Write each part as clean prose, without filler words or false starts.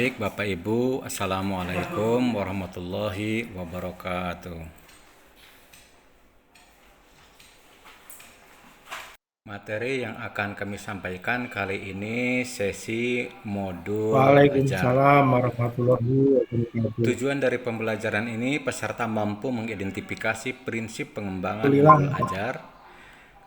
Baik Bapak Ibu, Assalamualaikum warahmatullahi wabarakatuh. Materi yang akan kami sampaikan kali ini sesi modul ajar. Waalaikumsalam warahmatullahi wabarakatuh. Tujuan dari pembelajaran ini peserta mampu mengidentifikasi prinsip pengembangan Alhamdulillah, modul Pak. ajar.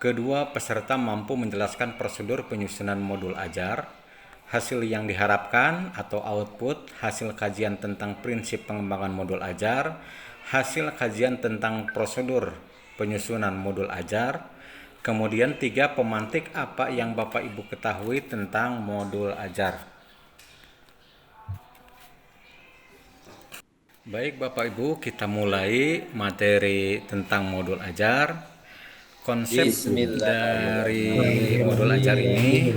Kedua, peserta mampu menjelaskan prosedur penyusunan modul ajar, hasil yang diharapkan atau output, hasil kajian tentang prinsip pengembangan modul ajar, hasil kajian tentang prosedur penyusunan modul ajar. Kemudian tiga, pemantik apa yang Bapak Ibu ketahui tentang modul ajar. Baik Bapak Ibu, kita mulai materi tentang modul ajar. Konsep dari modul ajar ini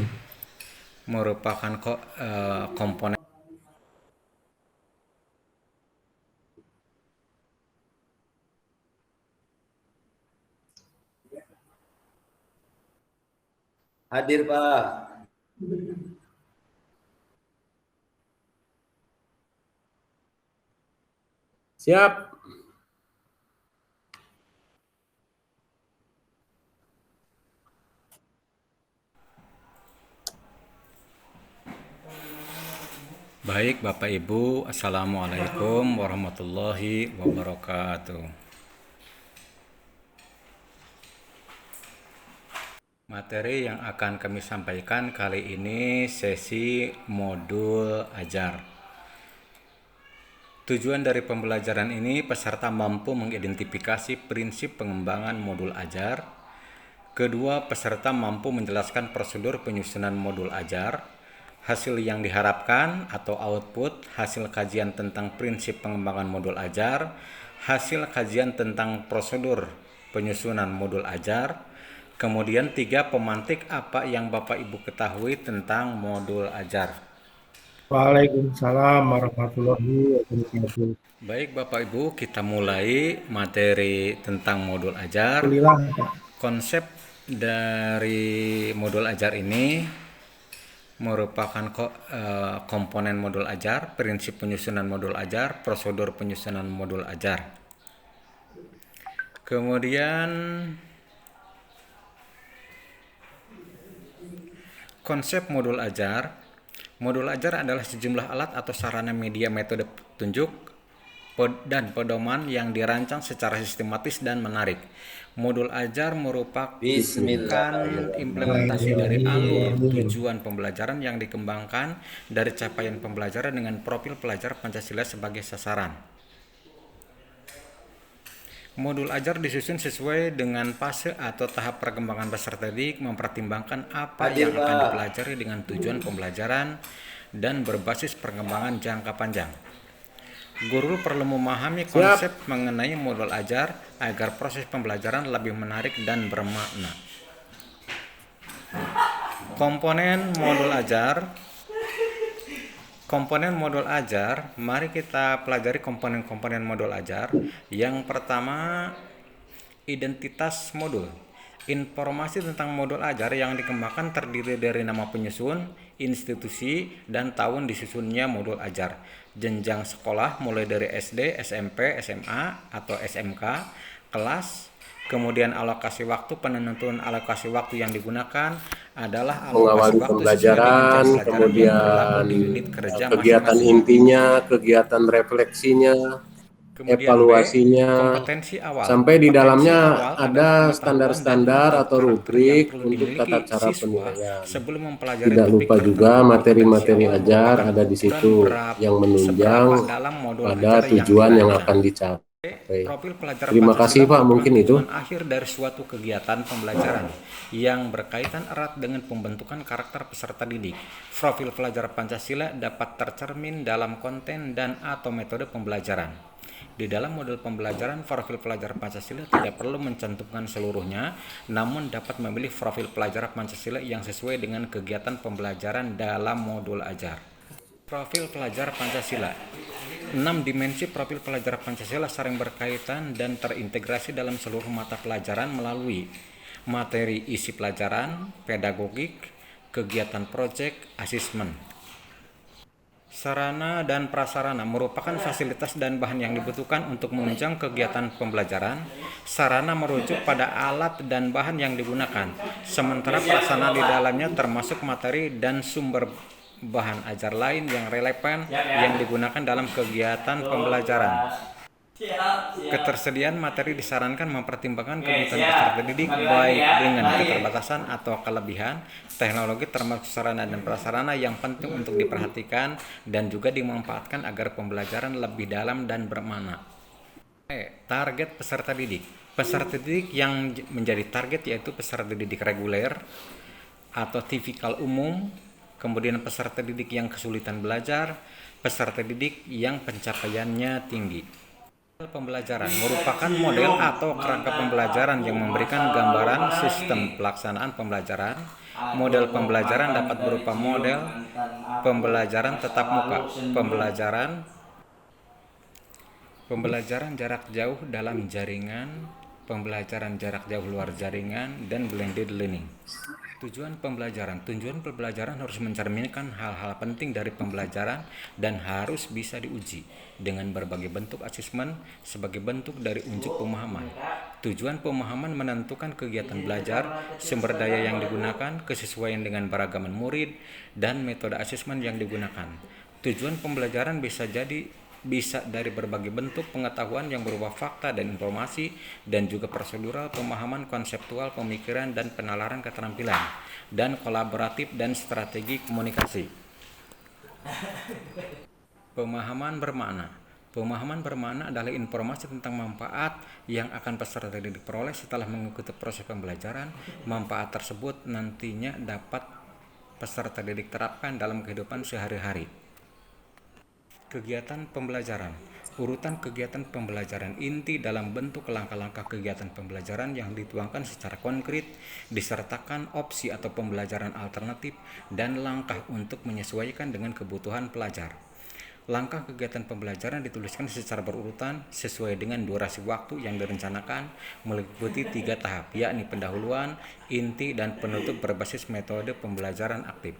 merupakan komponen. Hadir Pak. Siap. Baik Bapak Ibu, Assalamualaikum warahmatullahi wabarakatuh. Materi yang akan kami sampaikan kali ini sesi modul ajar. Tujuan dari pembelajaran ini peserta mampu mengidentifikasi prinsip pengembangan modul ajar. Kedua, peserta mampu menjelaskan prosedur penyusunan modul ajar, hasil yang diharapkan atau output, hasil kajian tentang prinsip pengembangan modul ajar, hasil kajian tentang prosedur penyusunan modul ajar. Kemudian tiga, pemantik apa yang Bapak Ibu ketahui tentang modul ajar. Waalaikumsalam warahmatullahi wabarakatuh. Baik Bapak Ibu, kita mulai materi tentang modul ajar. Alhamdulillah, Pak. Konsep dari modul ajar ini merupakan komponen modul ajar, prinsip penyusunan modul ajar, prosedur penyusunan modul ajar. Kemudian konsep modul ajar. Modul ajar adalah sejumlah alat atau sarana media metode petunjuk dan pedoman yang dirancang secara sistematis dan menarik. Modul ajar merupakan implementasi dari alur tujuan pembelajaran yang dikembangkan dari capaian pembelajaran dengan profil pelajar Pancasila sebagai sasaran. Modul ajar disusun sesuai dengan fase atau tahap perkembangan peserta didik, mempertimbangkan apa yang akan dipelajari dengan tujuan pembelajaran dan berbasis perkembangan jangka panjang. Guru perlu memahami konsep mengenai modul ajar agar proses pembelajaran lebih menarik dan bermakna. Komponen modul ajar, mari kita pelajari komponen-komponen modul ajar. Yang pertama, identitas modul. Informasi tentang modul ajar yang dikembangkan terdiri dari nama penyusun, institusi, dan tahun disusunnya modul ajar. Jenjang sekolah mulai dari SD, SMP, SMA, atau SMK, kelas. Kemudian alokasi waktu, penentuan alokasi waktu yang digunakan adalah alokasi waktu pembelajaran, kemudian kegiatan intinya, kegiatan refleksinya, evaluasinya, kompetensi awal. sampai di dalamnya pengetahuan ada dan standar-standar atau karakter yang rubrik perlu untuk dimiliki tata cara siswa penilaian. sebelum mempelajari Tidak topik lupa juga tertentu. materi-materi Kompetensi awal ajar merupakan ada di ukuran situ yang menunjang seberapa dalam modul pada ajar tujuan yang dirancang. akan dicapai. Profil pelajar Terima kasih Pancasila Pak, merupakan mungkin itu. tujuan akhir dari suatu kegiatan pembelajaran yang berkaitan erat dengan pembentukan karakter peserta didik. Profil pelajar Pancasila dapat tercermin dalam konten dan atau metode pembelajaran. Di dalam modul pembelajaran, profil pelajar Pancasila tidak perlu mencantumkan seluruhnya, namun dapat memilih profil pelajar Pancasila yang sesuai dengan kegiatan pembelajaran dalam modul ajar. Profil pelajar Pancasila. 6 dimensi profil pelajar Pancasila saling berkaitan dan terintegrasi dalam seluruh mata pelajaran melalui materi isi pelajaran, pedagogik, kegiatan proyek, asesmen. Sarana dan prasarana merupakan fasilitas dan bahan yang dibutuhkan untuk menunjang kegiatan pembelajaran. Sarana merujuk pada alat dan bahan yang digunakan, sementara prasarana di dalamnya termasuk materi dan sumber bahan ajar lain yang relevan yang digunakan dalam kegiatan pembelajaran. Ketersediaan materi disarankan mempertimbangkan kebutuhan peserta didik baik dengan keterbatasan atau kelebihan teknologi termasuk sarana dan prasarana yang penting untuk diperhatikan dan juga dimanfaatkan agar pembelajaran lebih dalam dan bermakna. Target peserta didik. Peserta didik yang menjadi target yaitu peserta didik reguler atau tipikal umum, kemudian peserta didik yang kesulitan belajar, peserta didik yang pencapaiannya tinggi. Pembelajaran merupakan model atau kerangka pembelajaran yang memberikan gambaran sistem pelaksanaan pembelajaran. Model pembelajaran dapat berupa model pembelajaran tatap muka, pembelajaran jarak jauh dalam jaringan, pembelajaran jarak jauh luar jaringan, dan blended learning. Tujuan pembelajaran harus mencerminkan hal-hal penting dari pembelajaran dan harus bisa diuji dengan berbagai bentuk asesmen sebagai bentuk dari unjuk pemahaman. Tujuan pemahaman menentukan kegiatan belajar, sumber daya yang digunakan, kesesuaian dengan beragaman murid, dan metode asesmen yang digunakan. Tujuan pembelajaran bisa dari berbagai bentuk pengetahuan yang berupa fakta dan informasi, dan juga prosedural, pemahaman, konseptual, pemikiran, dan penalaran keterampilan, dan kolaboratif dan strategi komunikasi. Pemahaman bermakna adalah informasi tentang manfaat yang akan peserta didik peroleh setelah mengikuti proses pembelajaran. Manfaat tersebut nantinya dapat peserta didik terapkan dalam kehidupan sehari-hari. Kegiatan pembelajaran. Urutan kegiatan pembelajaran inti dalam bentuk langkah-langkah kegiatan pembelajaran yang dituangkan secara konkret, disertakan opsi atau pembelajaran alternatif, dan langkah untuk menyesuaikan dengan kebutuhan pelajar. Langkah kegiatan pembelajaran dituliskan secara berurutan sesuai dengan durasi waktu yang direncanakan, meliputi 3 tahap, yakni pendahuluan, inti, dan penutup berbasis metode pembelajaran aktif.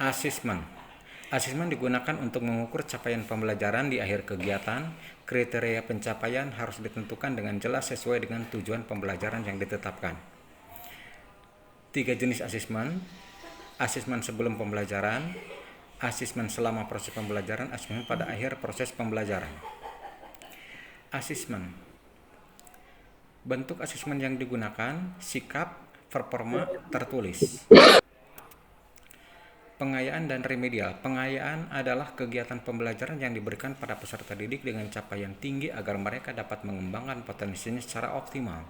Asesmen digunakan untuk mengukur capaian pembelajaran di akhir kegiatan. Kriteria pencapaian harus ditentukan dengan jelas sesuai dengan tujuan pembelajaran yang ditetapkan. 3 jenis asesmen: asesmen sebelum pembelajaran, asesmen selama proses pembelajaran, asesmen pada akhir proses pembelajaran. Asesmen. Bentuk asesmen yang digunakan: sikap, performa, tertulis. Pengayaan dan remedial. Pengayaan adalah kegiatan pembelajaran yang diberikan pada peserta didik dengan capaian tinggi agar mereka dapat mengembangkan potensinya secara optimal.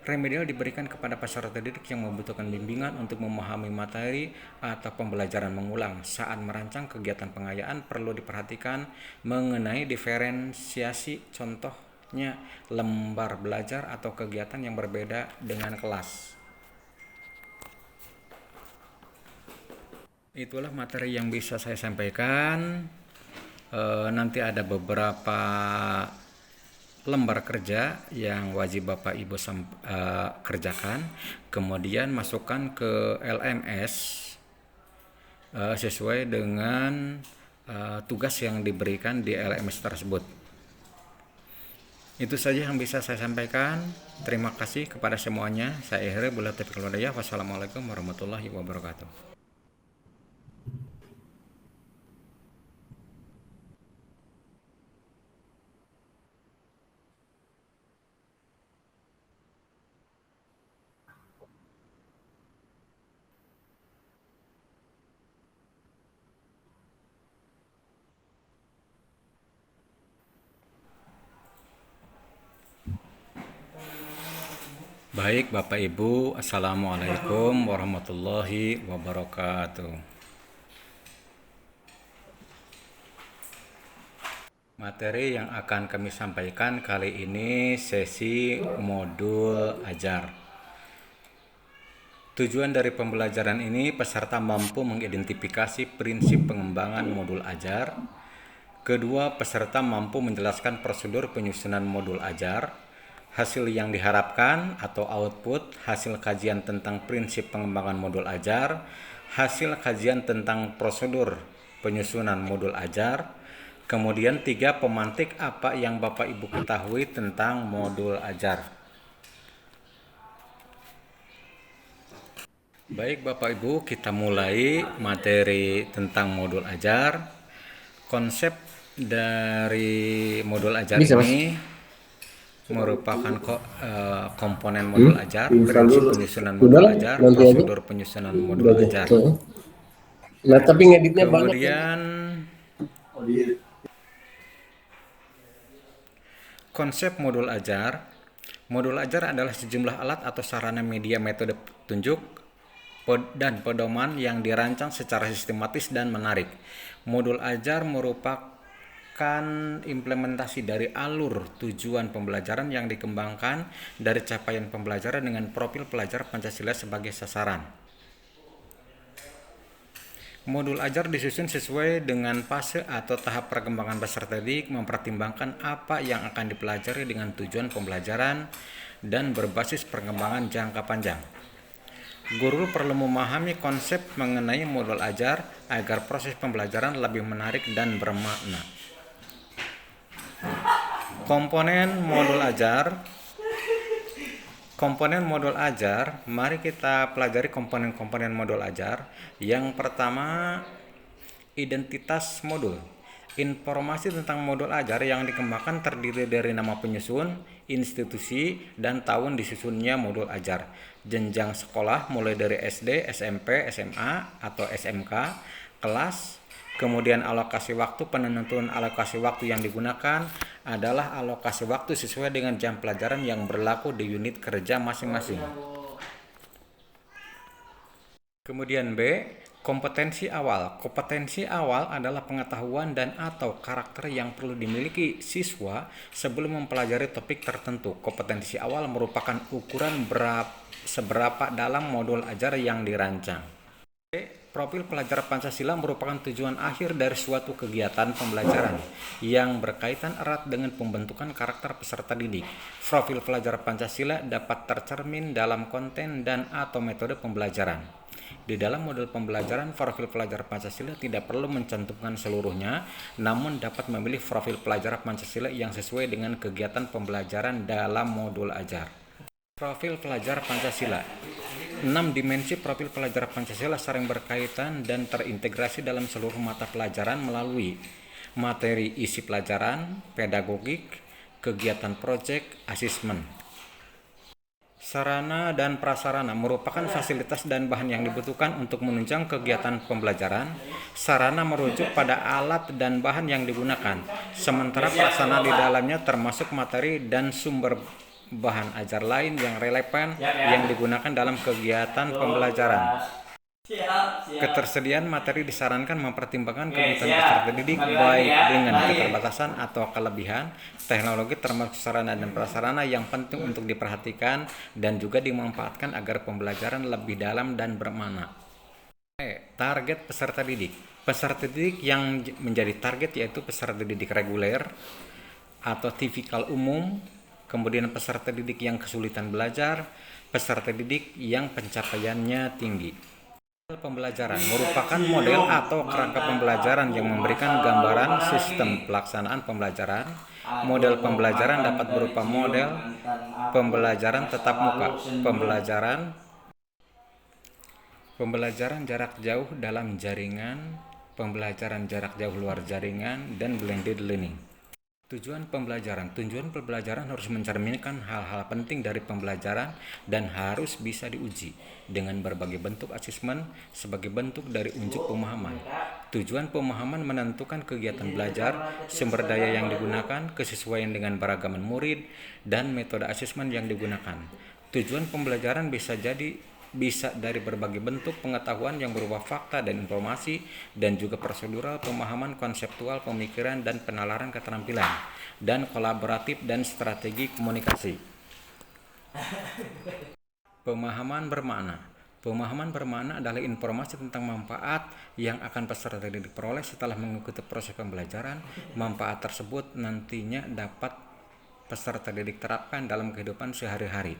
Remedial diberikan kepada peserta didik yang membutuhkan bimbingan untuk memahami materi atau pembelajaran mengulang. Saat merancang kegiatan pengayaan perlu diperhatikan mengenai diferensiasi, contohnya lembar belajar atau kegiatan yang berbeda dengan kelas. Itulah materi yang bisa saya sampaikan. Nanti ada beberapa lembar kerja yang wajib Bapak Ibu kerjakan, kemudian masukkan ke LMS sesuai dengan tugas yang diberikan di LMS tersebut. Itu saja yang bisa saya sampaikan. Terima kasih kepada semuanya. Saya akhiri bila taufiq wal hidayah. Wassalamualaikum warahmatullahi wabarakatuh. Baik Bapak Ibu, Assalamualaikum warahmatullahi wabarakatuh. Materi yang akan kami sampaikan kali ini sesi modul ajar. Tujuan dari pembelajaran ini peserta mampu mengidentifikasi prinsip pengembangan modul ajar. Kedua, peserta mampu menjelaskan prosedur penyusunan modul ajar. Hasil yang diharapkan atau output hasil kajian tentang prinsip pengembangan modul ajar. hasil kajian tentang prosedur penyusunan modul ajar. Kemudian 3, pemantik apa yang Bapak Ibu ketahui tentang modul ajar. Baik Bapak Ibu, kita mulai materi tentang modul ajar. Konsep dari modul ajar ini merupakan komponen modul ajar, prinsip penyusunan modul ajar, prosedur penyusunan modul ajar. Nah, tapi ngeditnya banyak. Kemudian konsep modul ajar. Modul ajar adalah sejumlah alat atau sarana media metode petunjuk dan pedoman yang dirancang secara sistematis dan menarik. Modul ajar merupakan implementasi dari alur tujuan pembelajaran yang dikembangkan dari capaian pembelajaran dengan profil pelajar Pancasila sebagai sasaran. Modul ajar disusun sesuai dengan fase atau tahap perkembangan peserta didik, mempertimbangkan apa yang akan dipelajari dengan tujuan pembelajaran dan berbasis perkembangan jangka panjang. Guru perlu memahami konsep mengenai modul ajar agar proses pembelajaran lebih menarik dan bermakna. Komponen modul ajar. Komponen modul ajar, mari kita pelajari komponen-komponen modul ajar. Yang pertama, identitas modul. Informasi tentang modul ajar yang dikembangkan terdiri dari nama penyusun, institusi, dan tahun disusunnya modul ajar. Jenjang sekolah mulai dari SD, SMP, SMA, atau SMK, kelas. Kemudian alokasi waktu, penentuan alokasi waktu yang digunakan adalah alokasi waktu sesuai dengan jam pelajaran yang berlaku di unit kerja masing-masing. Kemudian B, kompetensi awal. Kompetensi awal adalah pengetahuan dan atau karakter yang perlu dimiliki siswa sebelum mempelajari topik tertentu. Kompetensi awal merupakan ukuran seberapa dalam modul ajar yang dirancang. Profil pelajar Pancasila merupakan tujuan akhir dari suatu kegiatan pembelajaran yang berkaitan erat dengan pembentukan karakter peserta didik. Profil pelajar Pancasila dapat tercermin dalam konten dan atau metode pembelajaran. Di dalam modul pembelajaran, profil pelajar Pancasila tidak perlu mencantumkan seluruhnya, namun dapat memilih profil pelajar Pancasila yang sesuai dengan kegiatan pembelajaran dalam modul ajar. Profil pelajar Pancasila. 6 dimensi profil pelajar Pancasila saling berkaitan dan terintegrasi dalam seluruh mata pelajaran melalui materi isi pelajaran, pedagogik, kegiatan proyek, asesmen. Sarana dan prasarana merupakan fasilitas dan bahan yang dibutuhkan untuk menunjang kegiatan pembelajaran. Sarana merujuk pada alat dan bahan yang digunakan, sementara prasarana di dalamnya termasuk materi dan sumber bahan ajar lain yang relevan yang digunakan dalam kegiatan pembelajaran. Ketersediaan materi disarankan mempertimbangkan kebutuhan peserta didik baik dengan keterbatasan atau kelebihan teknologi termasuk sarana dan prasarana yang penting untuk diperhatikan dan juga dimanfaatkan agar pembelajaran lebih dalam dan bermakna. Target peserta didik. Peserta didik yang menjadi target yaitu peserta didik reguler atau tipikal umum, kemudian peserta didik yang kesulitan belajar, peserta didik yang pencapaiannya tinggi. Pembelajaran merupakan model atau kerangka pembelajaran yang memberikan gambaran sistem pelaksanaan pembelajaran. Model pembelajaran dapat berupa model pembelajaran tatap muka, pembelajaran jarak jauh dalam jaringan, pembelajaran jarak jauh luar jaringan, dan blended learning. Tujuan pembelajaran harus mencerminkan hal-hal penting dari pembelajaran dan harus bisa diuji dengan berbagai bentuk asesmen sebagai bentuk dari unjuk pemahaman. Tujuan pemahaman menentukan kegiatan belajar, sumber daya yang digunakan, kesesuaian dengan beragaman murid, dan metode asesmen yang digunakan. Tujuan pembelajaran bisa dari berbagai bentuk pengetahuan yang berupa fakta dan informasi, dan juga prosedural, pemahaman, konseptual, pemikiran, dan penalaran keterampilan, dan kolaboratif dan strategi komunikasi. Pemahaman bermakna. Pemahaman bermakna adalah informasi tentang manfaat yang akan peserta didik peroleh setelah mengikuti proses pembelajaran. Manfaat tersebut nantinya dapat peserta didik terapkan dalam kehidupan sehari-hari.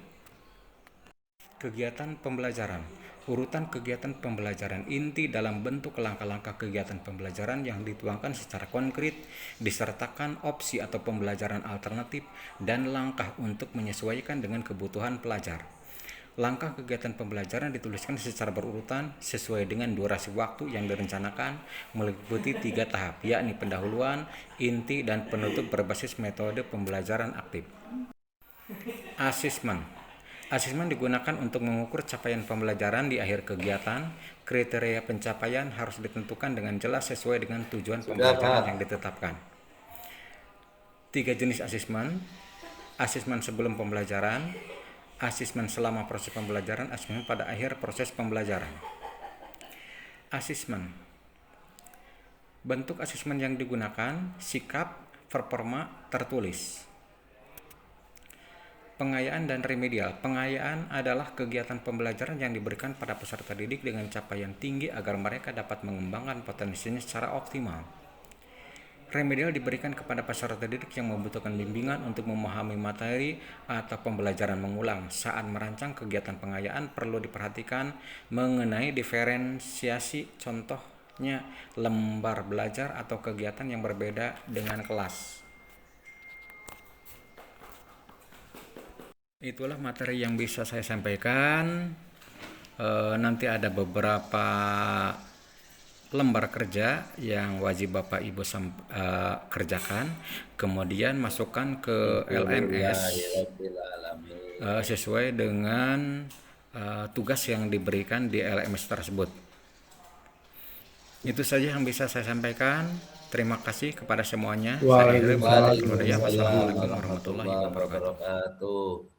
Kegiatan pembelajaran. Urutan kegiatan pembelajaran inti dalam bentuk langkah-langkah kegiatan pembelajaran yang dituangkan secara konkret, disertakan opsi atau pembelajaran alternatif, dan langkah untuk menyesuaikan dengan kebutuhan pelajar. Langkah kegiatan pembelajaran dituliskan secara berurutan sesuai dengan durasi waktu yang direncanakan, meliputi 3 tahap, yakni pendahuluan, inti, dan penutup berbasis metode pembelajaran aktif. Asesmen. Asesmen digunakan untuk mengukur capaian pembelajaran di akhir kegiatan. Kriteria pencapaian harus ditentukan dengan jelas sesuai dengan tujuan pembelajaran Pak. yang ditetapkan. 3 jenis asesmen: asesmen sebelum pembelajaran, asesmen selama proses pembelajaran, asesmen pada akhir proses pembelajaran. Asesmen. Bentuk asesmen yang digunakan: sikap, performa, tertulis. Pengayaan dan remedial. Pengayaan adalah kegiatan pembelajaran yang diberikan pada peserta didik dengan capaian tinggi agar mereka dapat mengembangkan potensinya secara optimal. Remedial diberikan kepada peserta didik yang membutuhkan bimbingan untuk memahami materi atau pembelajaran mengulang. Saat merancang kegiatan pengayaan perlu diperhatikan mengenai diferensiasi, contohnya lembar belajar atau kegiatan yang berbeda dengan kelas. Itulah materi yang bisa saya sampaikan. Nanti ada beberapa lembar kerja yang wajib Bapak Ibu kerjakan, kemudian masukkan ke LMS sesuai dengan tugas yang diberikan di LMS tersebut. Itu saja yang bisa saya sampaikan. Terima kasih kepada semuanya. Waalaikumsalam. Wassalamualaikum warahmatullahi wabarakatuh. wabarakatuh.